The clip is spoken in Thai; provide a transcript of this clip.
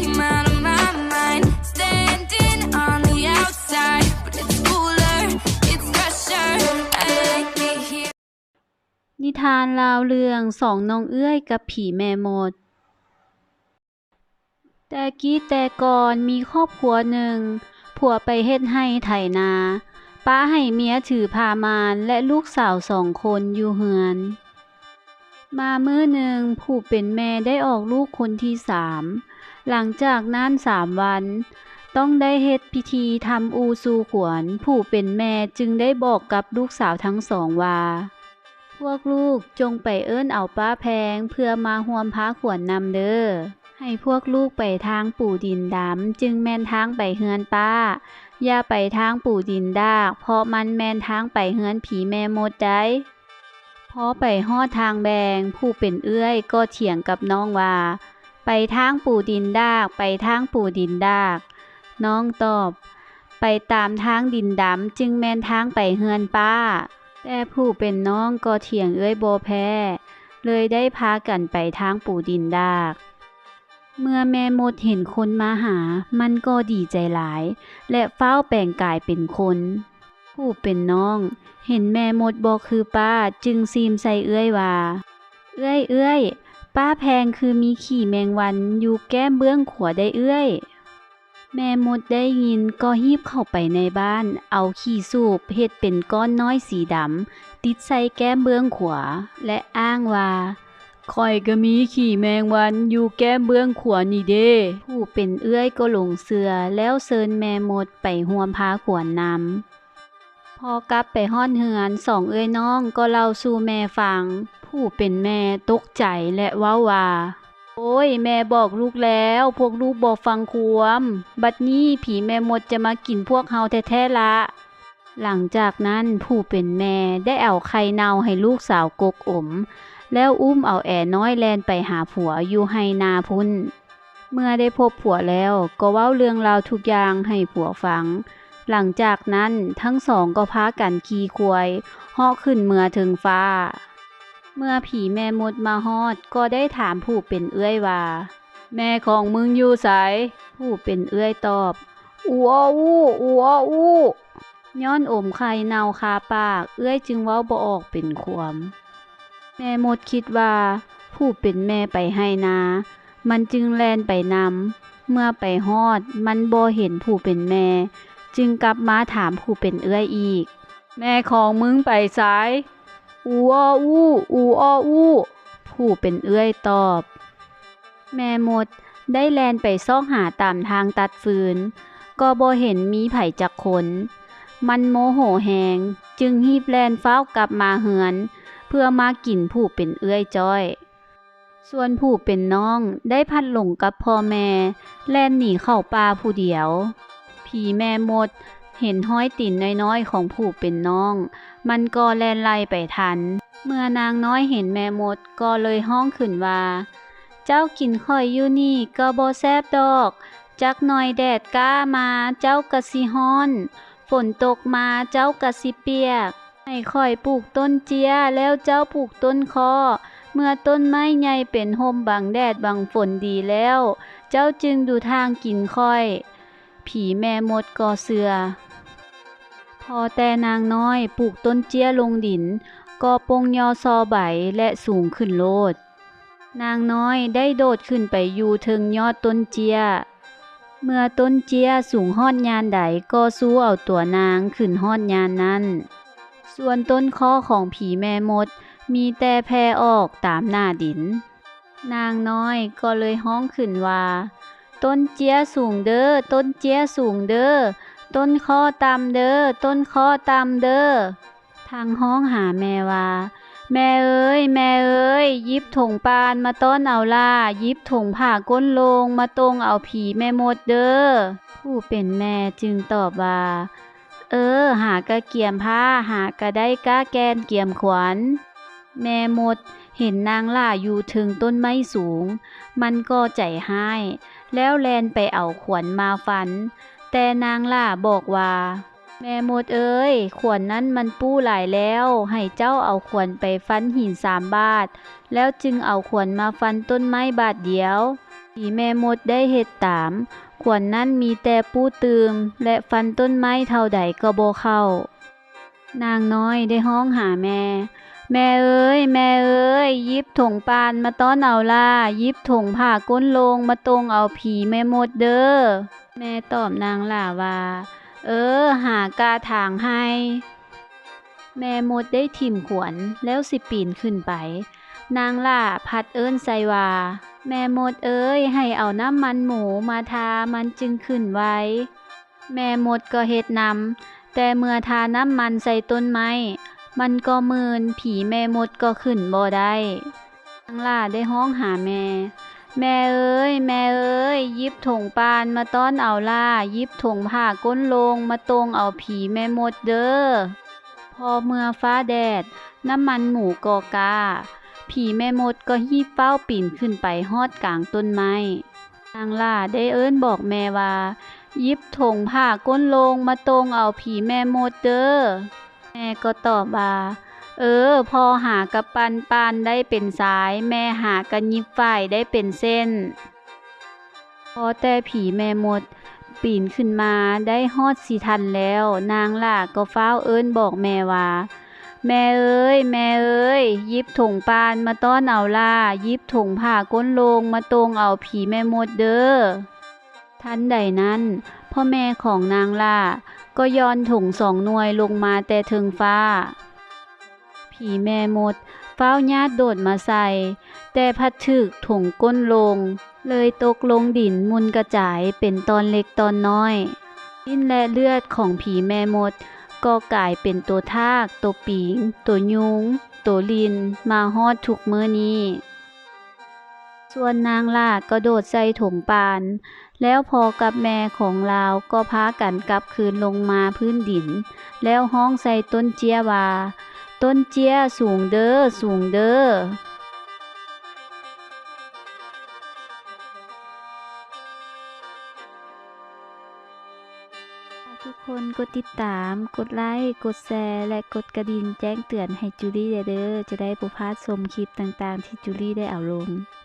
came out of my mind. Standing on the outside, but it's cooler, it's fresher. I like it here. นิทานลาวเรื่องสองน้องเอื้อยกับผีแม่มดแต่กี้แต่ก่อนมีครอบครัวหนึ่งผัวไปเฮ็ดไร่ไถนาป้าให้เมียถือผ้ามารและลูกสาว2 คนอยู่เฮือนมามื้อหนึ่งผู้เป็นแม่ได้ออกลูกคนที่3หลังจากนั้น3 วันต้องได้เฮ็ดพิธีทำอูสู่ขวัญผู้เป็นแม่จึงได้บอกกับลูกสาวทั้ง2ว่าพวกลูกจงไปเอิ้นเอาป้าแพงเพื่อมาร่วมพาขวัญนำเด้อให้พวกลูกไปทางปู่ดินดำจึงแม่นทางไปเฮือนป้าอย่าไปทางปู่ดินดากเพราะมันแม่นทางไปเฮือนผีแม่มดได้พอไปฮอดทางแบงผู้เป็นเอื้อยก็เถียงกับน้องว่าไปทางปู่ดินดากไปทางปู่ดินดากน้องตอบไปตามทางดินดำจึงแม่นทางไปเฮือนป้าแต่ผู้เป็นน้องก็เถียงเอื้อยบ่แพ้เลยได้พากันไปทางปู่ดินดากเมื่อแม่มดเห็นคนมาหามันก็ดีใจหลายและเฝ้าแปลงกายเป็นคนผู้เป็นน้องเห็นแม่มดบ่คือป้าจึงซีมใส่เอื้อยว่าเอื้อยป้าแพงคือมีขี่แมงวันอยู่แก้มเบื้องขวาได้เอื้อยแม่มดได้ยินก็ฮีบเข้าไปในบ้านเอาขี้สูบเฮ็ดเป็นก้อนน้อยสีดำติดใส่แก้มเบื้องขวาและอ้างว่าข้อยก็มีขี่แมงวันอยู่แก้มเบื้องขวานี่เด้ผู้เป็นเอื้อยก็หลงเชื่อแล้วเชิญแม่มดไปร่วมพาขวัญนำพอกลับไปฮอดเฮือน2เอื้อยน้องก็เล่าสู่แม่ฟังผู้เป็นแม่ตกใจและเว้าว่าโอ้ยแม่บอกลูกแล้วพวกลูกบ่ฟังความบัดนี้ผีแม่มดจะมากินพวกเฮาแท้ๆละหลังจากนั้นผู้เป็นแม่ได้เอาไข่เน่าให้ลูกสาวกกอมแล้วอุ้มเอาแอน้อยแลนไปหาผัวอยู่ไห้นาพุ่นเมื่อได้พบผัวแล้วก็เว้าเรื่องราวทุกอย่างให้ผัวฟังหลังจากนั้นทั้งสองก็พากันขี่ควายเหาะขึ้นเมื่อถึงฟ้าเมื่อผีแม่มดมาฮอดก็ได้ถามผู้เป็นเอื้อยว่าแม่ของมึงอยู่ไสผู้เป็นเอื้อยตอบอูอ้ออู้อูอ้ออู้ย้อนอมไข่เน่าคาปากเอื้อยจึงเว้าบ่ออกเป็นความแม่มดคิดว่าผู้เป็นแม่ไปให้นามันจึงแล่นไปนำเมื่อไปฮอดมันบ่เห็นผู้เป็นแม่จึงกลับมาถามผู้เป็นเอื้อยอีกแม่ของมึงไปไสอูอ้ออู้อูอ้ออู้ผู้เป็นเอื้อยตอบแม่มดได้แล่นไปซอกหาตามทางตัดฟืนก็บ่เห็นมีไผจักคนมันโมโหแฮงจึงรีบแล่นฟ้าวกลับมาเฮือนเพื่อมากินผู้เป็นเอื้อยจ้อยส่วนผู้เป็นน้องได้พัดหลงกับพ่อแม่แล่นหนีเข้าป่าผู้เดียวผีแม่มดเห็นห้อยตีนน้อยๆของผู้เป็นน้องมันก็แล่นไล่ไปทันเมื่อนางน้อยเห็นแม่มดก็เลยฮ้องขึ้นว่าเจ้ากินข้อยอยู่นี่ก็บ่แซ่บดอกจักหน่อยแดดก้ามาเจ้าก็สิร้อนฝนตกมาเจ้าก็สิเปียกให้ข้อยปลูกต้นเจียแล้วเจ้าปลูกต้นคอเมื่อต้นไม้ใหญ่เป็นร่มบังแดดบังฝนดีแล้วเจ้าจึงดูทางกินข้อยผีแม่มดก็เชื่อพอแต่นางน้อยปลูกต้นเจียลงดินก็ปงยอซอใบและสูงขึ้นโลดนางน้อยได้โดดขึ้นไปอยู่ถึงยอดต้นเจียเมื่อต้นเจียสูงฮอดยานใดก็สู้เอาตัวนางขึ้นฮอดยานนั้นส่วนต้นคอของผีแม่มดมีแต่แผ่ออกตามหน้าดินนางน้อยก็เลยฮ้องขึ้นว่าต้นเจียสูงเด้อต้นเจียสูงเด้อต้นคอต่ำเด้อต้นคอต่ำเด้อทางฮ้องหาแม่ว่าแม่เอ้ยแม่เอ้ยยิบถุงปานมาต้อนเอาล่ายิบถุงผ้าก้นลงมาตรงเอาผีแม่มดเด้อผู้เป็นแม่จึงตอบว่าหากะเกียมผ้าหากะได้กะแกนเกียมขวัญแม่มดเห็นนางล่าอยู่ถึงต้นไม้สูงมันก็ใจห้ายแล้วแลนไปเอาขวัญมาฟันแต่นางล่าบอกว่าแม่มดเอ้ยขวัญนั้นมันปู้หลายแล้วให้เจ้าเอาขวัญไปฟันหิน3 บาทแล้วจึงเอาขวัญมาฟันต้นไม้บาทเดียว ผีแม่มดได้เฮ็ดตามขวนนั้นมีแต่ปูตืมและฟันต้นไม้เท่าใดก็บ่เข้านางน้อยได้ฮ้องหาแม่ แม่เอ้ยแม่เอ้ยหยิบถงปานมาต้อนเอาล่าหยิบถงผ้าก้นโลงมาตรงเอาผีแม่มดเด้อแม่ตอบนางล่าว่าหากาถางให้ แม่มดได้ถิ่มขวนแล้วสิปีนขึ้นไปนางล่าพัดเอิ้นใส่ว่าแม่มดเอ้ยให้เอาน้ำมันหมูมาทามันจึงขึ้นไว้ แม่มดก็เฮ็ดนำแต่เมื่อทาน้ำมันใส่ต้นไม้มันก็มืนผีแม่มดก็ขึ้นบ่ได้นางล่าได้ฮ้องหาแม่ แม่เอ้ยแม่เอ้ยหยิบถงปานมาต้อนเอาล่าหยิบถงผ้าก้นโลงมาตรงเอาผีแม่มดเด้อพอเมื่อฟ้าแดดน้ำมันหมูกอกาผีแม่มดก็ฮีบเฝ้าปีนขึ้นไปฮอดกลางต้นไม้นางล่าได้เอิ้นบอกแม่ว่าหยิบถงผ้าก้นโลงมาตรงเอาผีแม่มดเด้อแม่ก็ตอบว่าพอหากระปันปานได้เป็นสายแม่หากระยิบฝ่ายได้เป็นเส้นพอแต่ผีแม่มดปีนขึ้นมาได้ฮอดสิทันแล้วนางล่าก็ฟ้าวเอิ้นบอกแม่ว่าแม่เอ้ยแม่เอ้ยหยิบถงปานมาต้อนเอาล่าหยิบถงผ้าก้นโลงมาตรงเอาผีแม่มดเด้อทันใดนั้นพ่อแม่ของนางล่าก็ย้อนถง2 หน่วยลงมาแต่เทิงฟ้าผีแม่มดฟ้าวญาติโดดมาใส่แต่พัดถึกถงก้นลงเลยตกลงดินมุนกระจายเป็นตอนเล็กตอนน้อยดิ้นและเลือดของผีแม่มดก็กลายเป็นตัวทากตัวปิงตัวยุงตัวลินมาฮอดทุกมื้อนี้ส่วนนางล่าก็โดดใส่ถงปานแล้วพอกับแม่ของลาวก็พากันกลับคืนลงมาพื้นดินแล้วฮ้องใส่ต้นเจียว่าต้นเจียสูงเด้อสูงเด้อทุกคนกดติดตามกดไลค์กดแชร์และกดกระดิ่งแจ้งเตือนให้จูลี่เด้อจะได้บ่พลาดชมคลิปต่างๆที่จูลี่ได้เอาลง